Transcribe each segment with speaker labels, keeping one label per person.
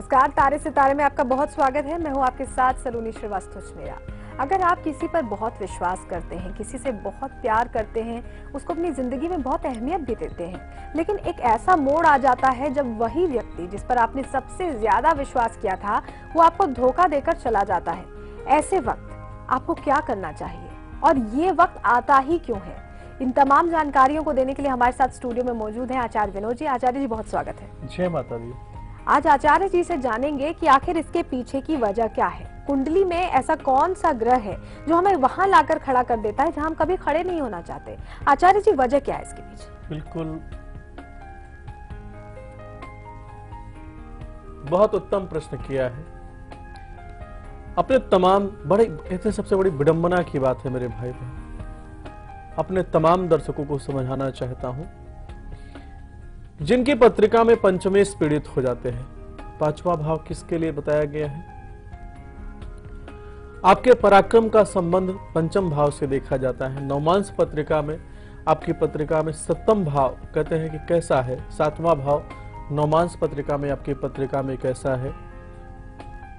Speaker 1: नमस्कार, तारे सितारे में आपका बहुत स्वागत है। मैं हूं आपके साथ सलोनी श्रीवास्तव। अगर आप किसी पर बहुत विश्वास करते हैं, किसी से बहुत प्यार करते हैं, उसको अपनी जिंदगी में बहुत अहमियत भी देते हैं, लेकिन एक ऐसा मोड़ आ जाता है जब वही व्यक्ति जिस पर आपने सबसे ज्यादा विश्वास किया था वो आपको धोखा देकर चला जाता है। ऐसे वक्त आपको क्या करना चाहिए और ये वक्त आता ही क्यों है? इन तमाम जानकारियों को देने के लिए हमारे साथ स्टूडियो में मौजूद हैं आचार्य विनोद जी। आचार्य जी, बहुत स्वागत है।
Speaker 2: जय माता दी।
Speaker 1: आज आचार्य जी से जानेंगे कि आखिर इसके पीछे की वजह क्या है। कुंडली में ऐसा कौन सा ग्रह है जो हमें वहां लाकर खड़ा कर देता है जहां हम कभी खड़े नहीं होना चाहते? आचार्य जी, वजह क्या है इसके पीछे?
Speaker 2: बिल्कुल, बहुत उत्तम प्रश्न किया है। अपने तमाम बड़े कहते सबसे बड़ी विडंबना की बात है मेरे भाई बहन, अपने तमाम दर्शकों को समझाना चाहता हूं जिनकी पत्रिका में पंचमेश पीड़ित हो जाते हैं। पांचवा भाव किसके लिए बताया गया है? आपके पराक्रम का संबंध पंचम भाव से देखा जाता है। नवमांश पत्रिका में आपकी पत्रिका में सप्तम भाव कहते हैं कि कैसा है, सातवां भाव नवमांश पत्रिका में आपकी पत्रिका में कैसा है।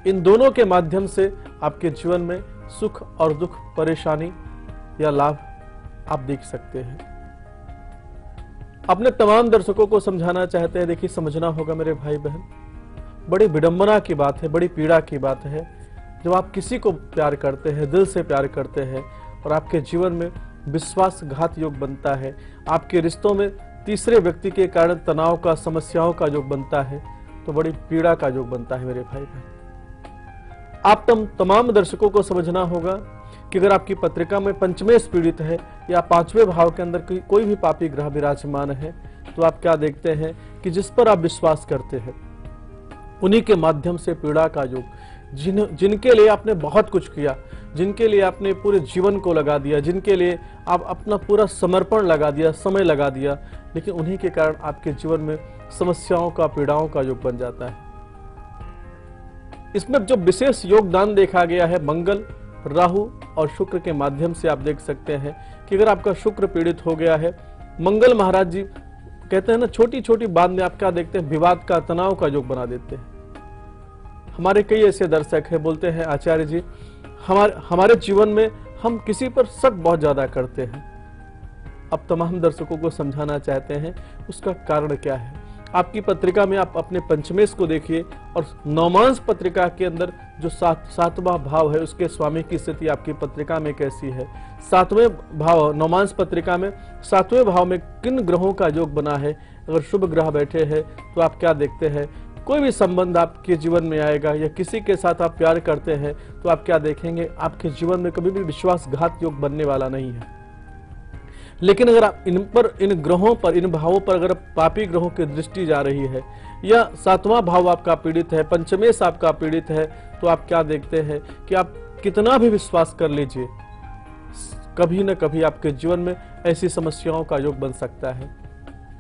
Speaker 2: इन दोनों के माध्यम से आपके जीवन में सुख और दुख, परेशानी या लाभ आप देख सकते हैं। अपने तमाम दर्शकों को समझाना चाहते हैं। देखिए, समझना होगा मेरे भाई बहन, बड़ी विडंबना की बात है, बड़ी पीड़ा की बात है जब आप किसी को प्यार करते हैं, दिल से प्यार करते हैं और आपके जीवन में विश्वासघात योग बनता है, आपके रिश्तों में तीसरे व्यक्ति के कारण तनाव का, समस्याओं का योग बनता है, तो बड़ी पीड़ा का योग बनता है मेरे भाई बहन। आप तमाम दर्शकों को समझना होगा कि अगर आपकी पत्रिका में पंचमेश पीड़ित है या पांचवें भाव के अंदर कोई भी पापी ग्रह विराजमान है, तो आप क्या देखते हैं कि जिस पर आप विश्वास करते हैं उन्हीं के माध्यम से पीड़ा का योग, जिनके लिए आपने बहुत कुछ किया, जिनके लिए आपने पूरे जीवन को लगा दिया, जिनके लिए आप अपना पूरा समर्पण लगा दिया, समय लगा दिया, लेकिन उन्हीं के कारण आपके जीवन में समस्याओं का, पीड़ाओं का योग बन जाता है। इसमें जो विशेष योगदान देखा गया है मंगल, राहु और शुक्र के माध्यम से आप देख सकते हैं कि अगर आपका शुक्र पीड़ित हो गया है, मंगल महाराज जी कहते हैं ना, छोटी छोटी बात में आप क्या देखते हैं, विवाद का, तनाव का योग बना देते हैं। हमारे कई ऐसे दर्शक हैं, बोलते हैं आचार्य जी हमारे जीवन में हम किसी पर शक बहुत ज्यादा करते हैं। अब तमाम दर्शकों को समझाना चाहते हैं उसका कारण क्या है। आपकी पत्रिका में आप अपने पंचमेश को देखिए और नवमांश पत्रिका के अंदर जो सातवां भाव है उसके स्वामी की स्थिति आपकी पत्रिका में कैसी है। सातवें भाव, नवमांश पत्रिका में सातवें भाव में किन ग्रहों का योग बना है। अगर शुभ ग्रह बैठे हैं तो आप क्या देखते हैं, कोई भी संबंध आपके जीवन में आएगा या किसी के साथ आप प्यार करते हैं तो आप क्या देखेंगे, आपके जीवन में कभी भी विश्वासघात योग बनने वाला नहीं है। लेकिन अगर आप इन ग्रहों पर, इन भावों पर अगर पापी ग्रहों की दृष्टि जा रही है या सातवां भाव आपका पीड़ित है, पंचमेश आपका पीड़ित है, तो आप क्या देखते हैं कि आप कितना भी विश्वास कर लीजिए, कभी न कभी आपके जीवन में ऐसी समस्याओं का योग बन सकता है।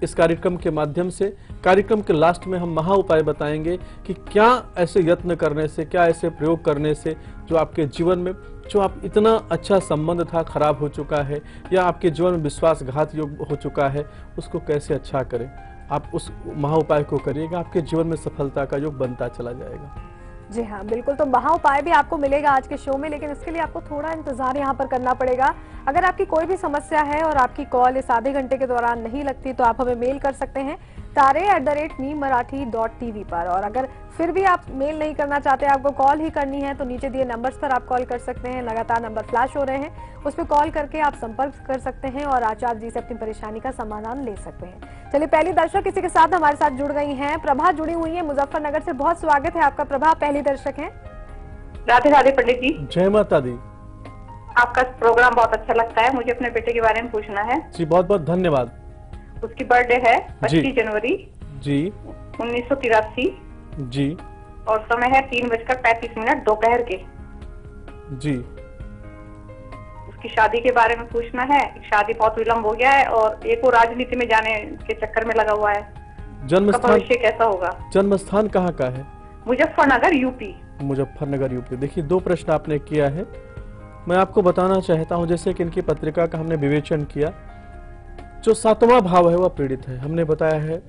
Speaker 2: इस कार्यक्रम के माध्यम से, कार्यक्रम के लास्ट में हम महा उपाय बताएंगे कि क्या ऐसे यत्न करने से, क्या ऐसे प्रयोग करने से जो आपके जीवन में जो आप इतना अच्छा संबंध था खराब हो चुका है या आपके जीवन में विश्वासघात योग हो चुका है, उसको कैसे अच्छा करें। आप उस महा उपाय को करिएगा, आपके जीवन में सफलता का योग बनता चला जाएगा।
Speaker 1: जी हाँ, बिल्कुल। तो महा उपाय भी आपको मिलेगा आज के शो में, लेकिन इसके लिए आपको थोड़ा इंतजार यहाँ पर करना पड़ेगा। अगर आपकी कोई भी समस्या है और आपकी कॉल इस आधे घंटे के दौरान नहीं लगती तो आप हमें मेल कर सकते हैं tare@neemarathi.tv पर। और अगर फिर भी आप मेल नहीं करना चाहते, आपको कॉल ही करनी है, तो नीचे दिए नंबर्स पर आप कॉल कर सकते हैं। लगातार नंबर फ्लैश हो रहे हैं, उस पर कॉल करके आप संपर्क कर सकते हैं और आचार्य जी से अपनी परेशानी का समाधान ले सकते हैं। चलिए, पहली दर्शक किसी के साथ हमारे साथ जुड़ गई हैं। प्रभा जुड़ी हुई है मुजफ्फरनगर से। बहुत स्वागत है आपका प्रभा, पहली दर्शक है।
Speaker 3: राधे राधे पंडित जी।
Speaker 2: जय माता दी।
Speaker 3: आपका प्रोग्राम बहुत अच्छा लगता है। मुझे अपने बेटे के बारे में पूछना है
Speaker 2: जी। बहुत बहुत धन्यवाद।
Speaker 3: उसकी बर्थडे है 25 जनवरी
Speaker 2: जी
Speaker 3: 1983
Speaker 2: जी
Speaker 3: और समय है 3:35 दोपहर के
Speaker 2: जी।
Speaker 3: उसकी शादी के बारे में पूछना है। शादी बहुत विलम्ब हो गया है और एक वो राजनीति में जाने के चक्कर में लगा हुआ है।
Speaker 2: जन्म स्थान,
Speaker 3: भविष्य कैसा होगा?
Speaker 2: जन्म स्थान कहाँ का है?
Speaker 3: मुजफ्फरनगर, यूपी।
Speaker 2: मुजफ्फरनगर, यूपी। देखिए, दो प्रश्न आपने किया है। मैं आपको बताना चाहता हूं, जैसे कि इनकी पत्रिका का हमने विवेचन किया, जो सातवां भाव है वह पीड़ित है। हमने बताया है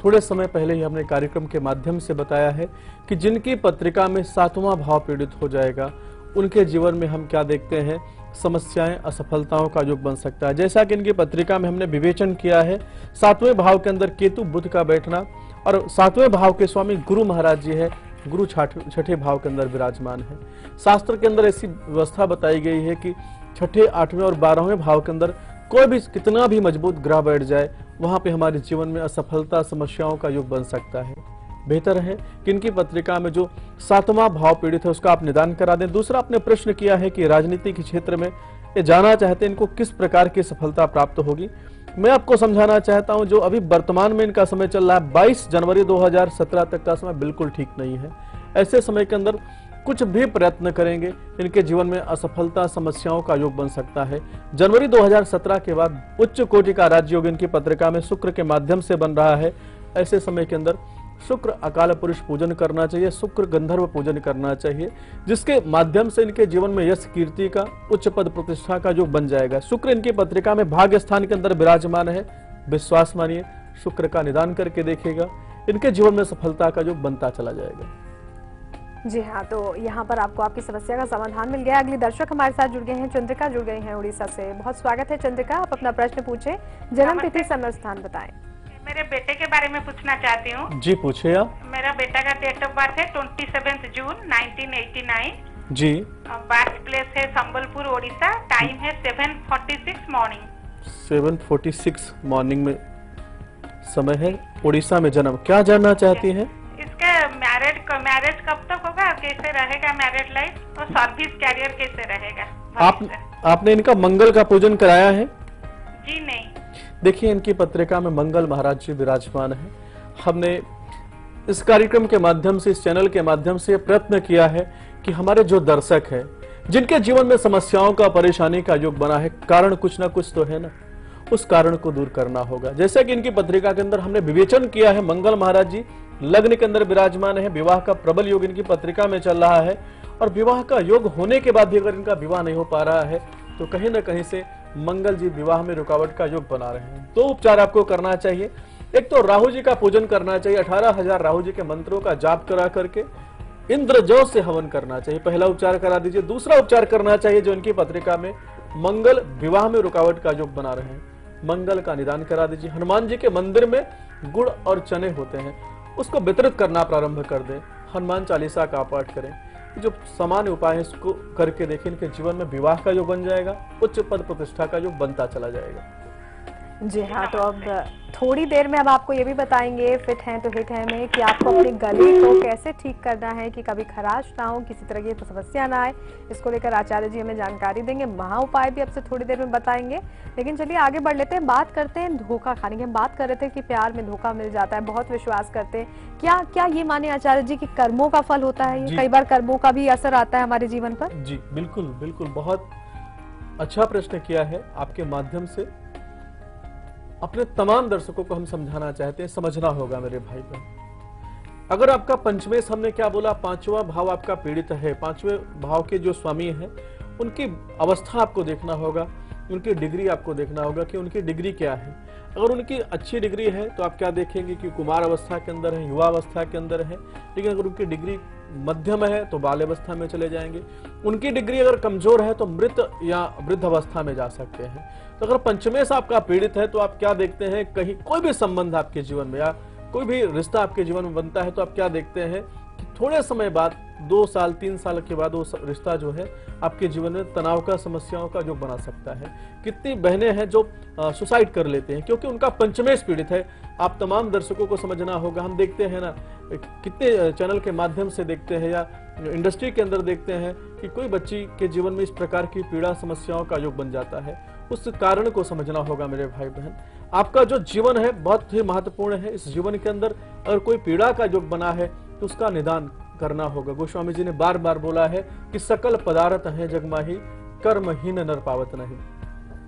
Speaker 2: थोड़े समय पहले ही हमने कार्यक्रम के माध्यम से बताया है कि जिनकी पत्रिका में 7वां भाव पीड़ित हो जाएगा, उनके जीवन में हम क्या देखते हैं, समस्याएं, असफलताओं का योग बन सकता है। जैसा कि इनकी पत्रिका में हमने विवेचन किया है, 7वें भाव के अंदर केतु बुध का बैठना और 7वें भाव के स्वामी गुरु महाराज जी है, गुरु छठे भाव के अंदर विराजमान है। शास्त्र के अंदर ऐसी व्यवस्था बताई गई है कि छठे, 8वें और 12वें भाव के अंदर कोई भी कितना भी मजबूत ग्रह बैठ जाए, वहां पे हमारे जीवन में असफलता, समस्याओं का योग बन सकता है। बेहतर है कि इनकी पत्रिका में जो 7वां भाव पीड़ित है उसका आप निदान करा दें। दूसरा, आपने प्रश्न किया है कि राजनीति के क्षेत्र में ये जाना चाहते हैं इनको किस प्रकार की सफलता प्राप्त होगी। मैं आपको समझाना चाहता हूं, जो अभी वर्तमान में इनका समय चल रहा है 22 जनवरी 2017 तक का समय बिल्कुल ठीक नहीं है। ऐसे समय के अंदर कुछ भी प्रयत्न करेंगे, इनके जीवन में असफलता, समस्याओं का योग बन सकता है। जनवरी 2017 के बाद उच्च कोटि का राजयोग इनकी पत्रिका में शुक्र के माध्यम से बन रहा है। ऐसे समय के अंदर शुक्र अकाल पुरुष पूजन करना चाहिए, शुक्र गंधर्व पूजन करना चाहिए, जिसके माध्यम से इनके जीवन में यश, कीर्ति का, उच्च पद प्रतिष्ठा का योग बन जाएगा। शुक्र इनकी पत्रिका में भाग्य स्थान के अंदर विराजमान है। विश्वास मानिए, शुक्र का निदान करके देखिएगा, इनके जीवन में सफलता का योग बनता चला जाएगा।
Speaker 1: जी हाँ, तो यहाँ पर आपको आपकी समस्या का समाधान मिल गया। अगली दर्शक हमारे साथ जुड़ गए हैं, चंद्रिका जुड़ गई हैं उड़ीसा से। बहुत स्वागत है चंद्रिका, आप अपना प्रश्न पूछे, जन्म तिथि, समय, स्थान बताएं।
Speaker 4: मेरे बेटे के बारे में पूछना चाहती हूँ।
Speaker 2: जी पूछिए आप।
Speaker 4: मेरा बेटा का डेट ऑफ बर्थ है 27 जून 1989
Speaker 2: जी।
Speaker 4: बर्थ प्लेस है संबलपुर, ओडिशा। टाइम है 7:46 मॉर्निंग।
Speaker 2: 7:46 मॉर्निंग में समय है, उड़ीसा में जन्म। क्या जानना चाहती हैं?
Speaker 4: इसका मैरिज कब तक होगा, कैसे रहेगा मैरिड लाइफ, और सर्विस कैरियर कैसे रहेगा?
Speaker 2: आपने इनका मंगल का पूजन कराया है?
Speaker 4: जी नहीं।
Speaker 2: देखिए, इनकी पत्रिका में मंगल महाराज जी विराजमान है। हमने इस कार्यक्रम के माध्यम से, इस चैनल के माध्यम से प्रयत्न किया है कि हमारे जो दर्शक हैं, जिनके जीवन में समस्याओं का, परेशानी का योग बना है, कारण कुछ ना कुछ तो है ना, उस कारण को दूर करना होगा। जैसे कि इनकी पत्रिका के अंदर हमने विवेचन किया है, मंगल महाराज जी लग्न के अंदर विराजमान है, विवाह का प्रबल योग इनकी पत्रिका में चल रहा है, और विवाह का योग होने के बाद भी अगर इनका विवाह नहीं हो पा रहा है तो कहीं ना कहीं से मंगल जी विवाह में रुकावट का योग बना रहे हैं। दो उपचार आपको करना चाहिए। एक तो राहु जी का पूजन करना चाहिए, 18,000 राहु जी के मंत्रों का जाप करा करके इंद्रजौ से हवन करना चाहिए, पहला उपचार करा दीजिए। दूसरा उपचार करना चाहिए, जो इनकी पत्रिका में मंगल विवाह में रुकावट का योग बना रहे हैं, मंगल का निदान करा दीजिए। हनुमान जी के मंदिर में गुड़ और चने होते हैं, उसको वितरित करना प्रारंभ कर दें। हनुमान चालीसा का पाठ करें। जो सामान्य उपाय है इसको करके देखें, इनके जीवन में विवाह का योग बन जाएगा, उच्च पद प्रतिष्ठा का योग बनता चला जाएगा।
Speaker 1: जी हाँ, तो अब थोड़ी देर में अब आपको ये भी बताएंगे फिट हैं तो हिट है में कि आपको अपने गले को कैसे ठीक करना है कि कभी खराश ना हो, किसी तरह की समस्या ना आए। इसको लेकर आचार्य जी हमें जानकारी देंगे, महा उपाय भी आपसे थोड़ी देर में बताएंगे। लेकिन चलिए आगे बढ़ लेते हैं, बात करते हैं धोखा खाने की। हम बात कर रहे थे कि प्यार में धोखा मिल जाता है, बहुत विश्वास करते हैं। क्या ये माने आचार्य जी की कर्मों का फल होता है? कई बार कर्मों का भी असर आता है हमारे जीवन पर।
Speaker 2: जी बिल्कुल बिल्कुल, बहुत अच्छा प्रश्न किया है। आपके माध्यम से अपने तमाम दर्शकों को हम समझाना चाहते हैं, समझना होगा मेरे भाई बहन। अगर आपका पंचमेश, हमने क्या बोला, 5वां भाव आपका पीड़ित है, 5वें भाव के जो स्वामी हैं उनकी अवस्था आपको देखना होगा, उनकी डिग्री आपको देखना होगा कि उनकी डिग्री क्या है। अगर उनकी अच्छी डिग्री है तो आप क्या देखेंगे कि कुमार अवस्था के अंदर है, युवा अवस्था के अंदर है। लेकिन अगर उनकी डिग्री मध्यम है तो बाल अवस्था में चले जाएंगे। उनकी डिग्री अगर कमजोर है तो मृत या वृद्ध अवस्था में जा सकते हैं। तो अगर पंचमेश आपका पीड़ित है तो आप क्या देखते हैं, कहीं कोई भी संबंध आपके जीवन में या कोई भी रिश्ता आपके जीवन में बनता है तो आप क्या देखते हैं कि थोड़े समय बाद, 2 साल 3 साल के बाद वो रिश्ता जो है आपके जीवन में तनाव का, समस्याओं का जो बना सकता है। कितनी बहनें हैं जो सुसाइड कर लेते हैं क्योंकि उनका पंचमेश पीड़ित है। आप तमाम दर्शकों को समझना होगा। हम देखते हैं ना, कितने चैनल के माध्यम से देखते हैं या इंडस्ट्री के अंदर देखते हैं कि कोई बच्ची के जीवन में इस प्रकार की पीड़ा, समस्याओं का योग बन जाता है। उस कारण को समझना होगा मेरे भाई बहन। आपका जो जीवन है बहुत ही महत्वपूर्ण है। इस जीवन के अंदर अगर कोई पीड़ा का योग बना है तो उसका निदान करना होगा। गोस्वामी जी ने बार बार बोला है कि सकल पदार्थ है जगमाही, कर्महीन नर पावत नहीं।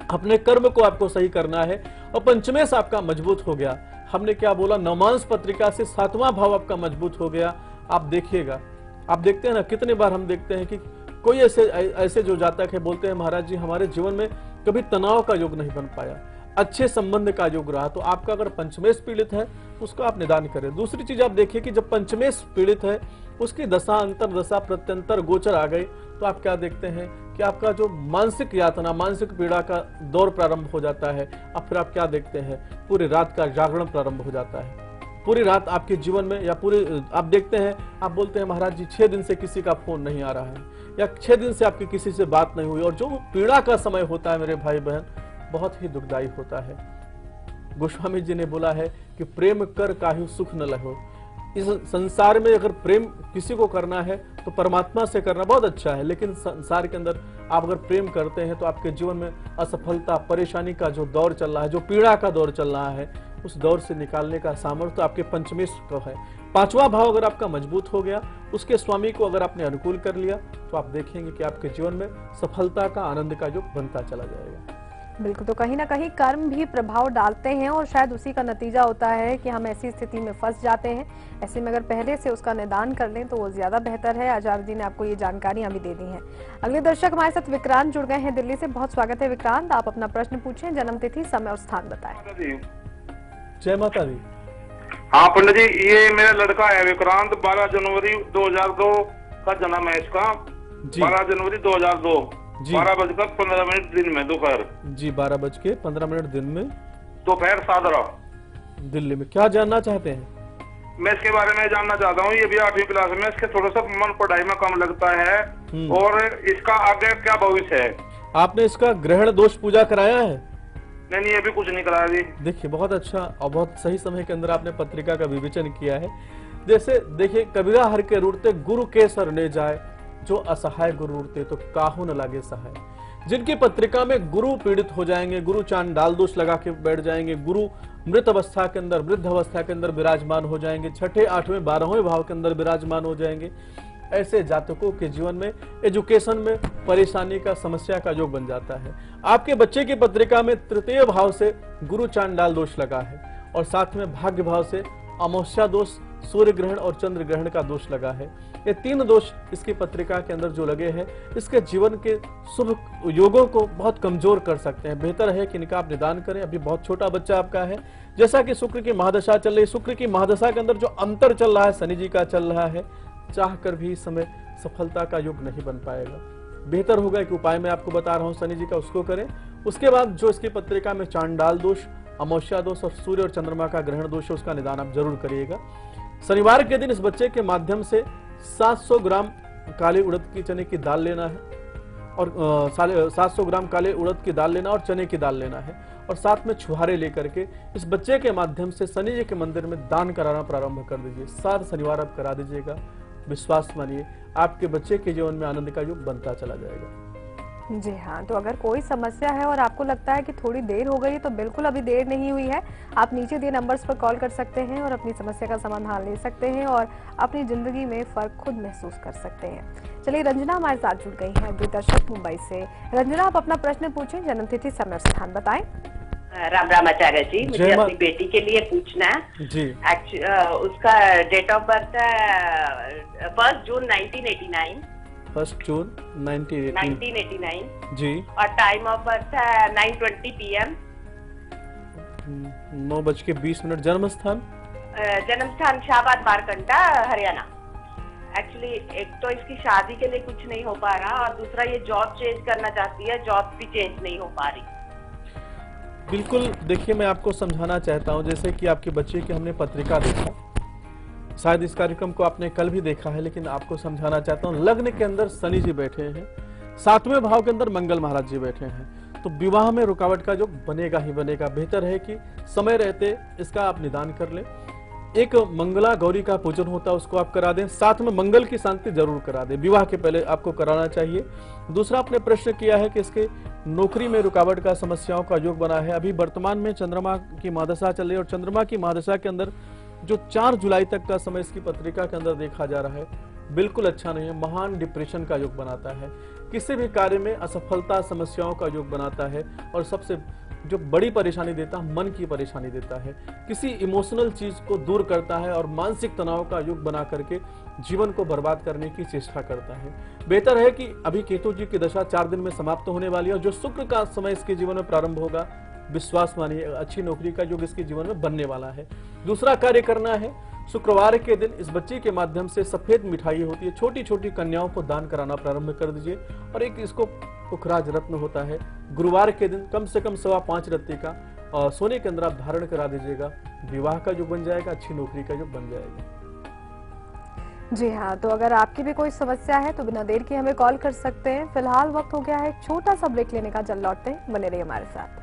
Speaker 2: अपने कर्म को आपको सही करना है। और पंचमेश आपका मजबूत हो गया। हमने क्या बोला, नवमांस पत्रिका से 7वां भाव आपका मजबूत हो गया। आप देखिएगा, आप देखते हैं ना, कितने बार हम देखते हैं कि कोई ऐसे जो जातक है बोलते हैं महाराज जी हमारे जीवन में कभी तनाव का योग नहीं बन पाया। अच्छे संबंध का योग रहा। तो आपका अगर पंचमेश पीड़ित है उसको आप निदान करें। दूसरी चीज आप देखिए कि जब पंचमेश पीड़ित है उसकी दशा, अंतर दशा, प्रत्यंतर, गोचर आ गई तो आप क्या देखते हैं कि आपका जो मानसिक यातना, मानसिक पीड़ा का दौर प्रारंभ हो जाता है। अब फिर आप क्या देखते हैं, पूरी रात का जागरण प्रारंभ हो जाता है। पूरी रात आपके जीवन में या पूरी आप देखते हैं, आप बोलते हैं महाराज जी 6 दिन से किसी का फोन नहीं आ रहा है या 6 दिन से आपकी किसी से बात नहीं हुई। और जो पीड़ा का समय होता है मेरे भाई बहन, बहुत ही दुखदायी होता है। गोस्वामी जी ने बोला है कि प्रेम कर काहू सुख न लहो। इस संसार में अगर प्रेम किसी को करना है तो परमात्मा से करना बहुत अच्छा है, लेकिन संसार के अंदर आप अगर प्रेम करते हैं तो आपके जीवन में असफलता, परेशानी का जो दौर चल रहा है, जो पीड़ा का दौर चल रहा है, उस दौर से निकालने का सामर्थ्य तो आपके पंचमेश को है। 5वां भाव अगर आपका मजबूत हो गया, उसके स्वामी को अगर आपने अनुकूल कर लिया, तो आप देखेंगे कि आपके जीवन में सफलता का, आनंद का योग बनता चला जाएगा।
Speaker 1: बिल्कुल, तो कहीं ना कहीं कर्म भी प्रभाव डालते हैं और शायद उसी का नतीजा होता है कि हम ऐसी स्थिति में फंस जाते हैं। ऐसे में अगर पहले से उसका निदान कर लें तो वो ज्यादा बेहतर है। आचार्य जी ने आपको ये जानकारी अभी दे दी है। अगले दर्शक हमारे साथ विक्रांत जुड़ गए हैं दिल्ली से। बहुत स्वागत है विक्रांत, आप अपना प्रश्न पूछें, जन्म तिथि, समय और स्थान बताएं।
Speaker 2: जय माता दी।
Speaker 5: हाँ पंडित जी, ये मेरा लड़का है विक्रांत, 12 जनवरी 2002 का जन्म है इसका। 12 जनवरी 2002, 12:15 दिन में दोपहर
Speaker 2: जी, 12:15 दिन में
Speaker 5: दोपहर सादरा
Speaker 2: दिल्ली में। क्या जानना चाहते हैं?
Speaker 5: मैं इसके बारे में जानना चाहता हूँ। ये भी 8वीं क्लास में, इसके थोड़ा सा मन पढ़ाई में कम लगता है और इसका आगे क्या भविष्य है?
Speaker 2: आपने इसका ग्रहण दोष पूजा कराया है?
Speaker 5: नहीं, अभी कुछ नहीं कराया जी।
Speaker 2: देखिए, बहुत अच्छा और बहुत सही समय के अंदर आपने पत्रिका का विवेचन किया है। जैसे देखिए, कबीरा हर के रूठते गुरु के सरने जाए, जो असहाय गुरु रूठते तो काहू न लागे सहाय। जिनकी पत्रिका में गुरु पीड़ित हो जाएंगे, गुरु चांडाल दोष लगा के बैठ जाएंगे, गुरु मृत अवस्था के अंदर, वृद्ध अवस्था के अंदर विराजमान हो जाएंगे, 6ठे, 8वें, 12वें भाव के अंदर विराजमान हो जाएंगे, ऐसे जातकों के जीवन में एजुकेशन में परेशानी का, समस्या का योग बन जाता है। आपके बच्चे की पत्रिका में 3य भाव से गुरु चांडाल दोष लगा है और साथ में भाग्य भाव से अमावस्या दोष, सूर्य ग्रहण और चंद्र ग्रहण का दोष लगा है। ये 3 दोष इसकी पत्रिका के अंदर जो लगे हैं, इसके जीवन के शुभ योगों को बहुत कमजोर कर सकते हैं। बेहतर है कि इनका आप निदान करें। अभी बहुत छोटा बच्चा आपका है, जैसा कि शुक्र की महादशा चल रही है, शुक्र की महादशा के अंदर जो अंतर चल रहा है शनि जी का चल रहा है, चाह कर भी इस समय सफलता का योग नहीं बन पाएगा। बेहतर होगा कि उपाय मैं आपको बता रहा हूं शनि जी का, उसको करें। उसके बाद जो इसकी पत्रिका में चांडाल दोष, अमावस्या दोष और सूर्य और चंद्रमा का ग्रहण दोष है, उसका निदान आप जरूर करिएगा। शनिवार के दिन इस बच्चे के माध्यम से 700 ग्राम काले उड़द की चने की दाल लेना है और 700 ग्राम काले उड़द की दाल लेना और चने की दाल लेना है और साथ में छुहारे लेकर के इस बच्चे के माध्यम से शनि जी के मंदिर में दान कराना प्रारंभ कर दीजिए। 7 शनिवार आप करा दीजिएगा। विश्वास मानिए, आपके बच्चे के जीवन में आनंद का योग बनता चला जाएगा।
Speaker 1: जी हाँ, तो अगर कोई समस्या है और आपको लगता है कि थोड़ी देर हो गई, तो बिल्कुल अभी देर नहीं हुई है। आप नीचे दिए नंबर्स पर कॉल कर सकते हैं और अपनी समस्या का समाधान ले सकते हैं और अपनी जिंदगी में फर्क खुद महसूस कर सकते हैं। चलिए, रंजना हमारे साथ जुड़ गई हैं, दर्शक मुंबई से। रंजना, आप अपना प्रश्न पूछें, जन्म तिथि, समय और स्थान बताएं।
Speaker 6: राम राम आचार्य जी, मुझे अपनी बेटी के लिए पूछना है
Speaker 2: जी।
Speaker 6: उसका डेट ऑफ बर्थ है 1 जून 1989।
Speaker 2: 1 जून 1989 जी।
Speaker 6: और टाइम ऑफ बर्थ है 9:20 PM।
Speaker 2: 9:20। जन्म स्थान
Speaker 6: शाहबाद बारकंटा, हरियाणा। एक्चुअली एक तो इसकी शादी के लिए कुछ नहीं हो पा रहा और दूसरा ये जॉब चेंज करना चाहती है, जॉब भी चेंज नहीं हो पा रही।
Speaker 2: बिल्कुल, देखिए मैं आपको समझाना चाहता हूं, जैसे कि आपके बच्चे की हमने पत्रिका देखा, शायद इस कार्यक्रम को आपने कल भी देखा है, लेकिन आपको समझाना चाहता हूं। लग्न के अंदर शनि जी बैठे हैं, 7वें भाव के अंदर मंगल महाराज जी बैठे हैं, तो विवाह में रुकावट का जो बनेगा ही बनेगा। बेहतर है कि समय रहते इसका आप निदान कर लें। एक मंगला गौरी का पूजन होता है, उसको आप करा दें, साथ में मंगल की शांति जरूर करा दें, विवाह के पहले आपको कराना चाहिए। दूसरा, आपने प्रश्न किया है कि इसके नौकरी में रुकावट का, समस्याओं का योग बना है। अभी वर्तमान में चंद्रमा की महादशा चल रही है और चंद्रमा की महादशा के अंदर जो 4 जुलाई तक का समय इसकी पत्रिका के अंदर देखा जा रहा है, बिल्कुल अच्छा नहीं है। महान डिप्रेशन का योग बनाता है, किसी भी कार्य में असफलता, समस्याओं का योग बनाता है और सबसे जो बड़ी परेशानी देता है, मन की परेशानी देता है, किसी इमोशनल चीज को दूर करता है और मानसिक तनाव का युग बना करके जीवन को बर्बाद करने की चेष्टा करता है। बेहतर है कि अभी केतु जी की दशा 4 दिन में समाप्त होने वाली है और जो शुक्र का समय इसके जीवन में प्रारंभ होगा, विश्वास मानिए, अच्छी नौकरी का योग इसके जीवन में बनने वाला है। दूसरा कार्य करना है, शुक्रवार के दिन इस बच्ची के माध्यम से सफेद मिठाई होती है, छोटी छोटी कन्याओं को दान कराना प्रारंभ कर दीजिए। और एक इसको पुखराज रत्न होता है, गुरुवार के दिन कम से कम 5.25 रत्ती का सोने के अंदर आप धारण करा दीजिएगा। विवाह का योग बन जाएगा, अच्छी नौकरी का योग बन जाएगा।
Speaker 1: जी हाँ, तो अगर आपकी भी कोई समस्या है तो बिना देर के हमें कॉल कर सकते हैं। फिलहाल वक्त हो गया है एक छोटा सा ब्रेक लेने का, जल्द लौटते हैं, बने रहिए हमारे साथ।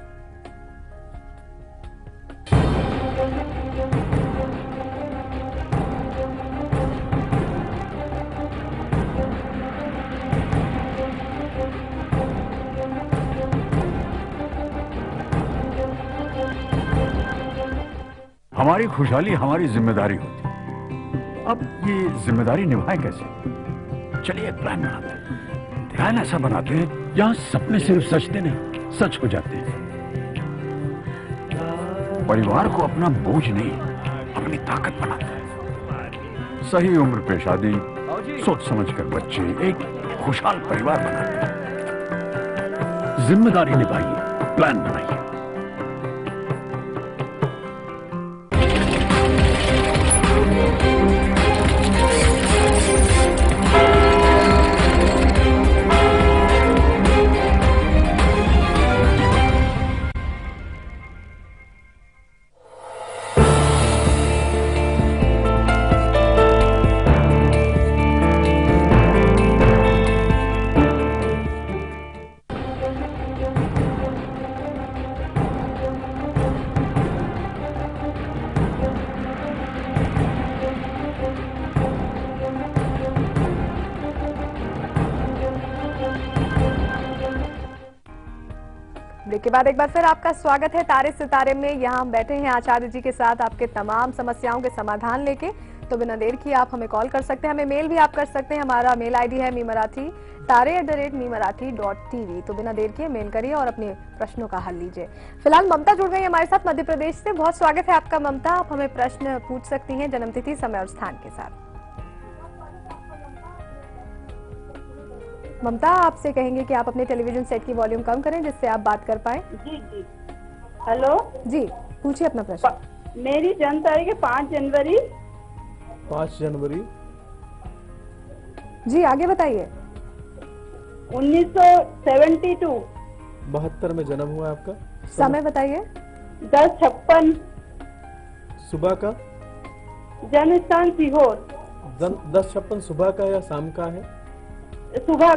Speaker 7: हमारी खुशहाली हमारी जिम्मेदारी होती है। अब ये जिम्मेदारी निभाएं कैसे? चलिए एक प्लान बनाते हैं। प्लान ऐसा बनाते हैं जहां सपने सिर्फ सचते नहीं, सच हो जाते हैं। परिवार को अपना बोझ नहीं, अपनी ताकत बनाते हैं। सही उम्र पे शादी, सोच समझकर बच्चे, एक खुशहाल परिवार बनाते हैं। जिम्मेदारी निभाइए, प्लान बनाइए।
Speaker 1: ब्रेक के बाद एक बार फिर आपका स्वागत है तारे सितारे में। यहाँ हम बैठे हैं आचार्य जी के साथ आपके तमाम समस्याओं के समाधान लेके। तो बिना देर किए आप हमें कॉल कर सकते हैं, हमें मेल भी आप कर सकते हैं। हमारा मेल आईडी है meemarathi@meemarathi.tv। तो बिना देर किए मेल करिए और अपने प्रश्नों का हल लीजिए। फिलहाल ममता जुड़ गई हमारे साथ मध्य प्रदेश से। बहुत स्वागत है आपका ममता, आप हमें प्रश्न पूछ सकती हैं जन्मतिथि, समय और स्थान के साथ। ममता, आपसे कहेंगे कि आप अपने टेलीविजन सेट की वॉल्यूम कम करें जिससे आप बात कर पाए।
Speaker 8: जी जी, हेलो
Speaker 1: जी, पूछिए अपना प्रश्न।
Speaker 8: मेरी जन्म तारीख है 5 जनवरी।
Speaker 2: 5 जनवरी।
Speaker 1: जी आगे बताइए।
Speaker 8: 1972।
Speaker 2: 72 में जन्म हुआ आपका।
Speaker 1: समय बताइए।
Speaker 8: 10:56।
Speaker 2: सुबह का?
Speaker 8: जन्म स्थान सीहोर।
Speaker 2: 10:56 सुबह का या शाम का है?
Speaker 8: सुबह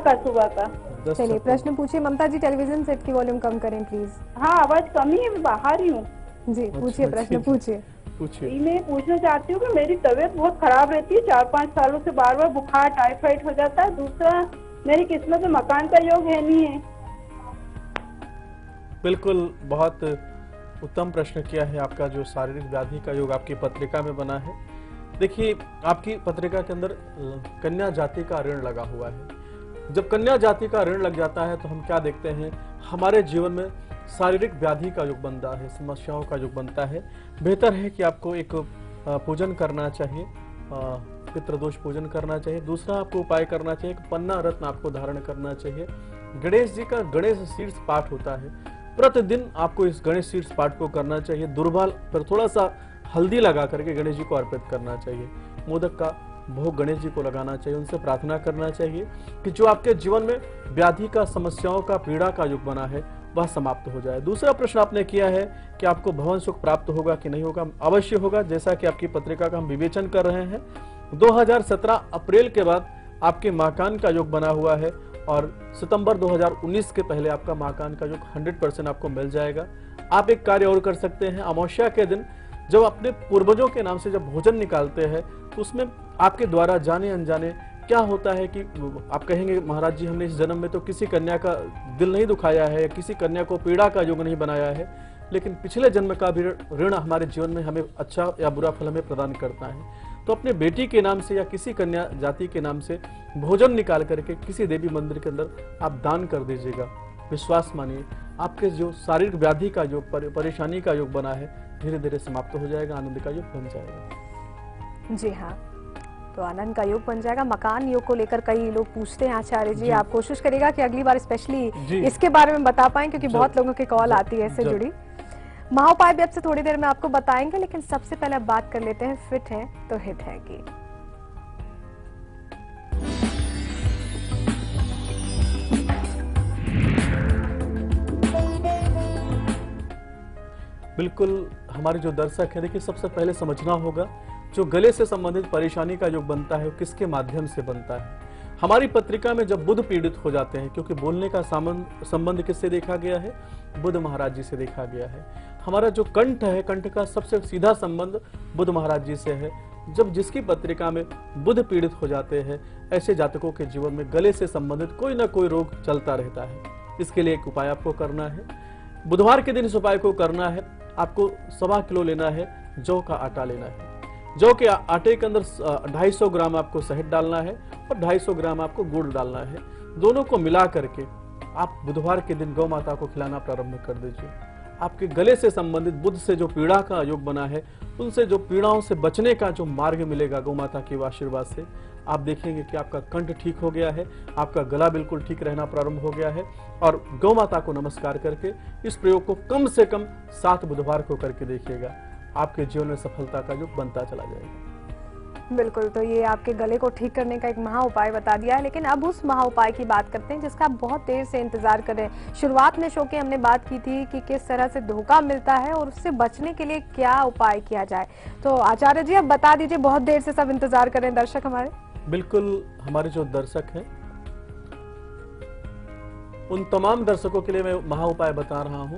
Speaker 8: का।
Speaker 1: चलिए प्रश्न पूछिए ममता जी, टेलीविजन सेट की वॉल्यूम कम करें प्लीज।
Speaker 8: हाँ, आवाज कम ही है, मैं बाहर ही हूँ।
Speaker 1: जी पूछिए, प्रश्न पूछिए।
Speaker 8: मैं पूछना चाहती हूँ कि मेरी तबीयत बहुत खराब रहती है, 4-5 सालों से बार बार बुखार, टाइफाइड हो जाता है। दूसरा, मेरी किस्मत में मकान का योग है नहीं है।
Speaker 2: बिल्कुल, बहुत उत्तम प्रश्न किया है। आपका जो शारीरिक व्याधि का योग आपकी पत्रिका में बना है। देखिए, आपकी पत्रिका के अंदर कन्या जाति का ऋण लगा हुआ है। जब कन्या जाति का ऋण लग जाता है तो हम क्या देखते हैं, हमारे जीवन में शारीरिक व्याधि का योग बनता है, समस्याओं का योग बनता है। बेहतर है कि आपको एक पूजन करना चाहिए, पितृदोष पूजन करना चाहिए। दूसरा आपको उपाय करना चाहिए, एक पन्ना रत्न आपको धारण करना चाहिए। गणेश जी का गणेश शीर्ष पाठ होता है, प्रतिदिन आपको इस गणेश शीर्ष पाठ को करना चाहिए। दुर्बल पर थोड़ा सा हल्दी लगा करके गणेश जी को अर्पित करना चाहिए। मोदक का भोग गणेश जी को लगाना चाहिए, उनसे प्रार्थना करना चाहिए कि जो आपके जीवन में व्याधि का, समस्याओं का, पीड़ा का युग बना है वह समाप्त हो जाए। दूसरा प्रश्न आपने किया है कि आपको भवन सुख प्राप्त होगा कि नहीं होगा। अवश्य होगा, जैसा कि आपकी पत्रिका का हम विवेचन कर रहे हैं। 2017 अप्रैल के बाद आपके मकान का योग बना हुआ है और सितंबर 2019 के पहले आपका मकान का योग 100% आपको मिल जाएगा। आप एक कार्य और कर सकते हैं, अमावस्या के दिन जब अपने पूर्वजों के नाम से जब भोजन निकालते हैं तो उसमें आपके द्वारा जाने अनजाने क्या होता है कि आप कहेंगे महाराज जी हमने इस जन्म में तो किसी कन्या का दिल नहीं दुखाया है, किसी कन्या को पीड़ा का योग नहीं बनाया है, लेकिन पिछले जन्म का भी ऋण हमारे जीवन में हमें अच्छा या बुरा फल हमें प्रदान करता है। तो अपने बेटी के नाम से या किसी कन्या जाति के नाम से भोजन निकाल करके किसी देवी मंदिर के अंदर आप दान कर दीजिएगा। विश्वास मानिए, आपके जो शारीरिक व्याधि का योग, परेशानी का योग बना है, धीरे धीरे समाप्त हो जाएगा, आनंद का योग बन जाएगा।
Speaker 1: जी हाँ, तो आनंद का योग बन जाएगा। मकान योग को लेकर कई लोग पूछते हैं आचार्य जी, आप कोशिश करिएगा कि अगली बार स्पेशली इसके बारे में बता पाएं, क्योंकि बहुत लोगों की कॉल आती है इससे जुड़ी। महाउपाय भी अब से थोड़ी देर में आपको बताएंगे, लेकिन सबसे पहले अब बात कर लेते हैं फिट है तो हिट है की।
Speaker 2: बिल्कुल हमारे जो दर्शक है, देखिए सबसे पहले समझना होगा जो गले से संबंधित परेशानी का योग बनता है वो किसके माध्यम से बनता है। हमारी पत्रिका में जब बुध पीड़ित हो जाते हैं, क्योंकि बोलने का संबंध किससे देखा गया है, बुध महाराज जी से देखा गया है। हमारा जो कंठ है, कंठ का सबसे सीधा संबंध बुध महाराज जी से है। जब जिसकी पत्रिका में बुध पीड़ित हो जाते हैं, ऐसे जातकों के जीवन में गले से संबंधित कोई ना कोई रोग चलता रहता है। इसके लिए एक उपाय आपको करना है। बुधवार के दिन इस उपाय को करना है। आपको 1.25 किलो लेना है, जौ का आटा लेना है। जौ के आटे के अंदर 250 ग्राम आपको शहद डालना है और 250 ग्राम आपको गुड़ डालना है। दोनों को मिला करके आप बुधवार के दिन गौ माता को खिलाना प्रारंभ कर दीजिए। आपके गले से संबंधित बुध से जो पीड़ा का योग बना है, उनसे जो पीड़ाओं से बचने का जो मार्ग मिलेगा गौ माता के आशीर्वाद से, आप देखेंगे कि आपका कंठ ठीक हो गया है, आपका गला बिल्कुल ठीक रहना प्रारंभ हो गया है। और गौ माता को नमस्कार करके इस प्रयोग को कम से कम 7 बुधवार को करके देखिएगा, आपके जीवन में सफलता का योग बनता चला जाएगा।
Speaker 1: बिल्कुल, तो ये आपके गले को ठीक करने का एक महा उपाय बता दिया है, लेकिन अब उस महा उपाय की बात करते हैं जिसका आप बहुत देर से इंतजार कर रहे हैं। शुरुआत में शो के हमने बात की थी कि किस तरह से धोखा मिलता है और उससे बचने के लिए क्या उपाय किया जाए। तो आचार्य जी अब बता दीजिए, बहुत देर से सब इंतजार कर रहे हैं दर्शक हमारे।
Speaker 2: बिल्कुल, हमारे जो दर्शक हैं उन तमाम दर्शकों के लिए मैं महा उपाय बता रहा हूं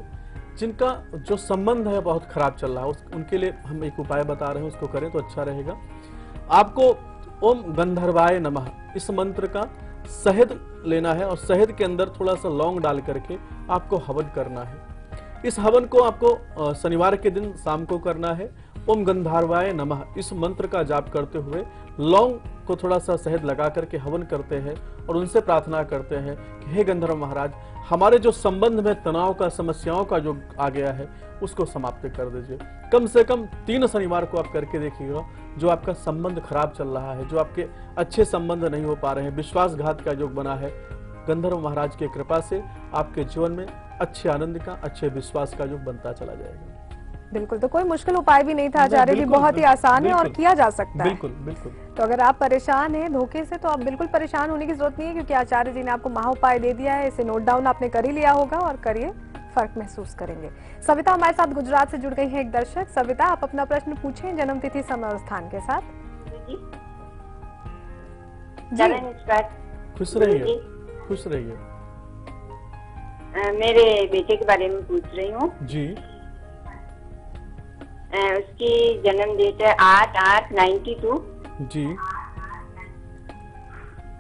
Speaker 2: जिनका जो संबंध है बहुत खराब चल रहा है, उनके लिए हम एक उपाय बता रहे हैं, उसको करें तो अच्छा रहेगा। आपको ओम गंधर्वाय नमः इस मंत्र का शहद लेना है और शहद के अंदर थोड़ा सा लौंग डाल करके आपको हवन करना है। इस हवन को आपको शनिवार के दिन शाम को करना है। ओम गंधर्वाय नमः इस मंत्र का जाप करते हुए लौंग को थोड़ा सा शहद लगा करके हवन करते हैं और उनसे प्रार्थना करते हैं कि हे गंधर्व महाराज, हमारे जो संबंध में तनाव का, समस्याओं का जो आ गया है उसको समाप्त कर दीजिए। कम से कम 3 शनिवार को आप करके देखिएगा। जो आपका संबंध खराब चल रहा है, जो आपके अच्छे संबंध नहीं हो पा रहे हैं, विश्वासघात का योग बना है, गंधर्व महाराज की कृपा से आपके जीवन में अच्छे आनंद का, अच्छे विश्वास का योग बनता चला जाएगा।
Speaker 1: बिल्कुल, तो कोई मुश्किल उपाय भी नहीं था आचार्य जी, बहुत ही आसान है और किया जा सकता है।
Speaker 2: बिल्कुल बिल्कुल।
Speaker 1: तो अगर आप परेशान हैं धोखे से, तो आप बिल्कुल परेशान होने की जरूरत नहीं है, क्योंकि आचार्य जी ने आपको महा उपाय दे दिया है। इसे नोट डाउन आपने कर ही लिया होगा और करिए, फर्क महसूस करेंगे। सविता हमारे साथ गुजरात से जुड़ गई है एक दर्शक। सविता, आप अपना प्रश्न पूछें जन्म तिथि, समय और स्थान के साथ।
Speaker 2: खुश रहिए, खुश रहिए।
Speaker 9: मेरे बेटे के बारे में पूछ रही हूँ
Speaker 2: जी।
Speaker 9: उसकी जन्म डेट है 8/8/92
Speaker 2: जी।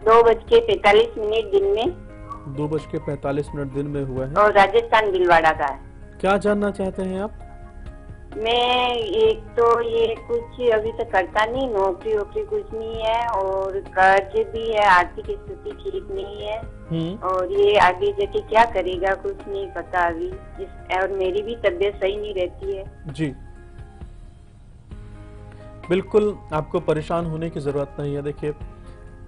Speaker 9: 2:45 दिन में
Speaker 2: 2:45 दिन में हुआ है
Speaker 9: और राजस्थान भीलवाड़ा का है।
Speaker 2: क्या जानना चाहते हैं आप?
Speaker 9: मैं एक तो ये कुछ अभी तक करता नहीं, नौकरी वोकरी कुछ नहीं है और कर्ज भी है, आर्थिक स्थिति ठीक नहीं है और ये आगे जाके क्या करेगा कुछ नहीं पता अभी। और मेरी भी तबीयत सही नहीं रहती है।
Speaker 2: जी, बिल्कुल आपको परेशान होने की जरूरत नहीं है। देखिए,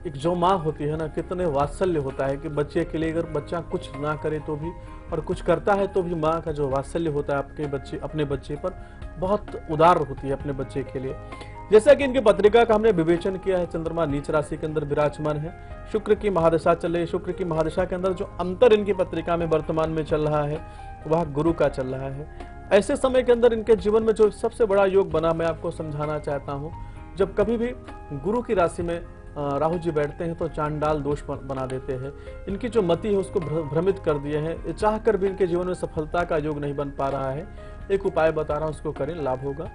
Speaker 2: एक जो माँ होती है ना, कितने वात्सल्य होता है कि बच्चे के लिए, अगर बच्चा कुछ ना करे तो भी और कुछ करता है तो भी माँ का जो वात्सल्य होता है आपके बच्चे, अपने बच्चे पर बहुत उदार होती है अपने बच्चे के लिए। जैसा कि इनकी पत्रिका का हमने विवेचन किया है, चंद्रमा नीच राशि के अंदर विराजमान है, शुक्र की महादशा चल रही है। शुक्र की महादशा के अंदर जो अंतर इनकी पत्रिका में वर्तमान में चल रहा है वह गुरु का चल रहा है। ऐसे समय के अंदर इनके जीवन में जो सबसे बड़ा योग बना, मैं आपको समझाना चाहता हूँ। जब कभी भी गुरु की राशि में राहु जी बैठते हैं तो चांडाल दोष बना देते हैं। इनकी जो मति है उसको भ्रमित कर दिए हैं। चाह कर भी इनके जीवन में सफलता का योग नहीं बन पा रहा है। एक उपाय बता रहा हूँ, उसको करें, लाभ होगा।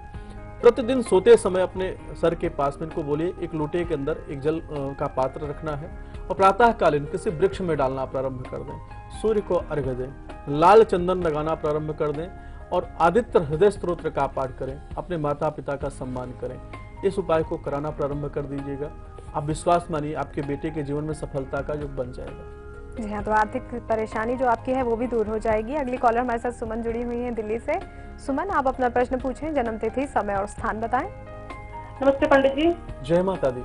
Speaker 2: प्रतिदिन सोते समय अपने सर के पास में इनको बोलिए एक लोटे के अंदर एक जल का पात्र रखना है और प्रातः कालीन किसी वृक्ष में डालना प्रारंभ कर दें। सूर्य को अर्घ्य दें, लाल चंदन लगाना प्रारंभ कर दें और आदित्य हृदय स्तोत्र का पाठ करें। अपने माता पिता का सम्मान करें। इस उपाय को कराना प्रारंभ कर दीजिएगा। आप विश्वास मानिए, आपके बेटे के जीवन में सफलता का योग बन जाएगा।
Speaker 1: जी हाँ, तो आर्थिक परेशानी जो आपकी है वो भी दूर हो जाएगी। अगली कॉलर हमारे साथ सुमन जुड़ी हुई है दिल्ली से। सुमन, आप अपना प्रश्न पूछें, जन्म तिथि, समय और स्थान बताएं।
Speaker 8: नमस्ते पंडित जी।
Speaker 2: जय माता दी।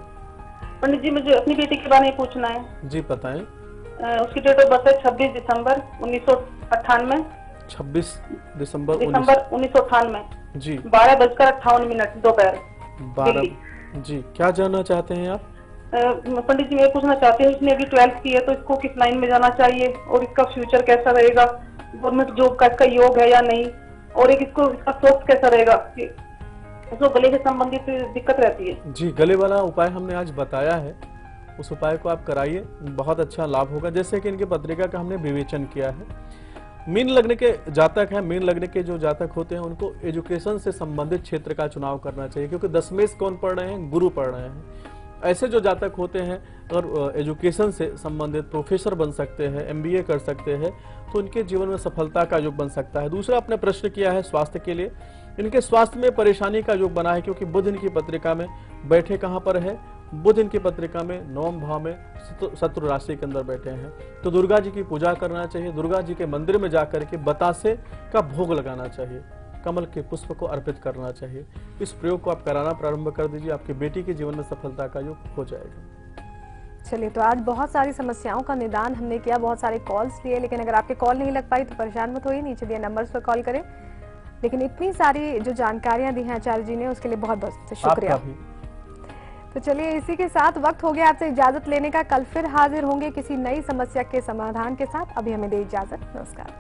Speaker 8: पंडित जी, मुझे अपनी बेटी के बारे में पूछना है।
Speaker 2: जी बताएं।
Speaker 8: उसकी डेट ऑफ बर्थ है 26 दिसंबर 1998।
Speaker 2: 26 दिसंबर
Speaker 3: 1998
Speaker 2: जी
Speaker 3: 12:58 दोपहर
Speaker 2: 12 जी। क्या जानना चाहते हैं आप?
Speaker 3: पंडित जी मैं पूछना चाहती हूँ, इसने अभी 12th की है तो इसको किस लाइन में जाना चाहिए और इसका फ्यूचर कैसा रहेगा, गवर्नमेंट जॉब का इसका योग है या नहीं, और एक इसको इसका स्वास्थ्य कैसा रहेगा, इसको गले से संबंधित दिक्कत रहती है।
Speaker 2: जी, गले वाला उपाय हमने आज बताया है, उस उपाय को आप कराइए, बहुत अच्छा लाभ होगा। जैसे कि इनकी पत्रिका का हमने विवेचन किया है, मीन लग्न के जातक हैं, मीन लग्न के जो जातक होते हैं उनको एजुकेशन से संबंधित क्षेत्र का चुनाव करना चाहिए, क्योंकि 10वें से कौन पढ़ रहे हैं? गुरु पढ़ रहे हैं। ऐसे जो जातक होते हैं और एजुकेशन से संबंधित प्रोफेसर बन सकते हैं, MBA कर सकते हैं, तो उनके जीवन में सफलता का योग बन सकता है। दूसरा आपने प्रश्न किया है स्वास्थ्य के लिए, इनके स्वास्थ्य में परेशानी का योग बना है, क्योंकि बुध इनकी पत्रिका में बैठे कहाँ पर है? बुध इनकी पत्रिका में 9वें भाव में शत्रु राशि के अंदर बैठे हैं। तो दुर्गा जी की पूजा करना चाहिए, दुर्गा जी के मंदिर में जाकर के बतासे का भोग लगाना चाहिए, कमल के पुष्प को अर्पित करना चाहिए। इस प्रयोग को आप कराना प्रारंभ कर दीजिए, आपकी बेटी के जीवन में सफलता का योग हो जाएगा।
Speaker 1: चलिए, तो आज बहुत सारी समस्याओं का निदान हमने किया, बहुत सारे कॉल्स लिए, लेकिन अगर आपके कॉल नहीं लग पाई तो परेशान मत होइए, नीचे दिए नंबर्स पर कॉल करें। लेकिन इतनी सारी जो जानकारियां दी हैं आचार्य जी ने, उसके लिए बहुत बहुत शुक्रिया। तो चलिए, इसी के साथ वक्त हो गया आपसे इजाजत लेने का। कल फिर हाजिर होंगे किसी नई समस्या के समाधान के साथ। अभी हमें दे इजाजत, नमस्कार।